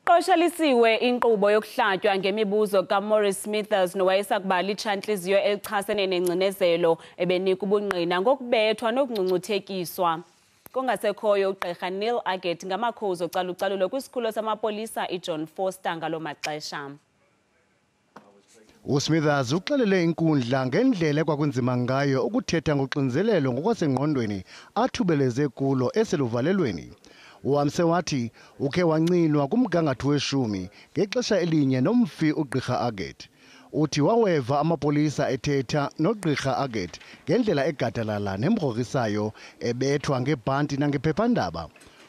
Qoshalisiwe inkqubo yokuhlatywa ngemibuzo kaMaurice Smithers nowayesakuba litshantliziyo elichasene nengcinezelo ebenika ubungqina ngokubethwa nokungcungcuthekiswa. Kongasekhoyo uGqirha Neil Agathe ngamakhozi ocalucalulo kwisikhululo samapolisa iJohn Vorster ngalo maxesha. uSmithers uxelele inkundla ngendlela ekwakunzima ngayo ukuthetha ngoxinzelelo ngokwasengqondweni athubeleze kulo eseluvalelweni. Uhamse wathi ukhe wancinwa kumgangatho we-10 ngexesha elinye nomfi uGqirha Agathe. Uthi waweva amapolisa ethetha noGqirha Agathe ngendlela egadalala nemrhorisayo ebethwa ngebhanti nangephephandaba.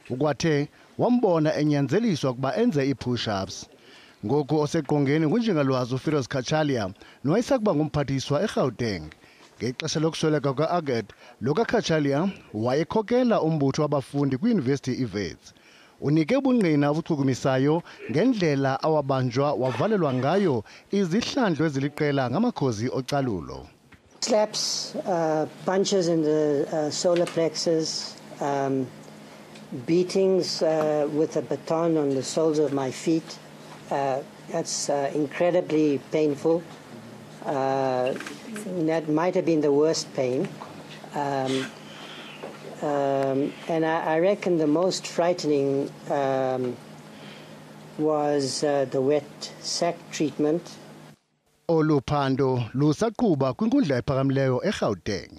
Ukwathe wambona enyanzeliswa ukuba enze ii-push-ups. Ngoku oseqongeni nguNjingalwazi uFiroz Khatshaliya nowayesakuba ngumphathiswa eGauteng. Ngexesha lokusweleka kwa-Agathe, lo kaKhatshaliya wayekhokela umbutho wabafundi kwiYunivesithi iWits. Unike ubungqina obuchukumisayo ngendlela awabanjwa wavalelwa ngayo izihlandlo eziliqela ngamakhozi ocalulo. Slaps, punches in the solar plexus, beatings with a baton on the soles of my feet. That's incredibly painful. That might have been the worst pain. And I reckon the most frightening was the wet sack treatment. Olu phando lusaqhuba kwinkundla ephakamileyo eGauteng.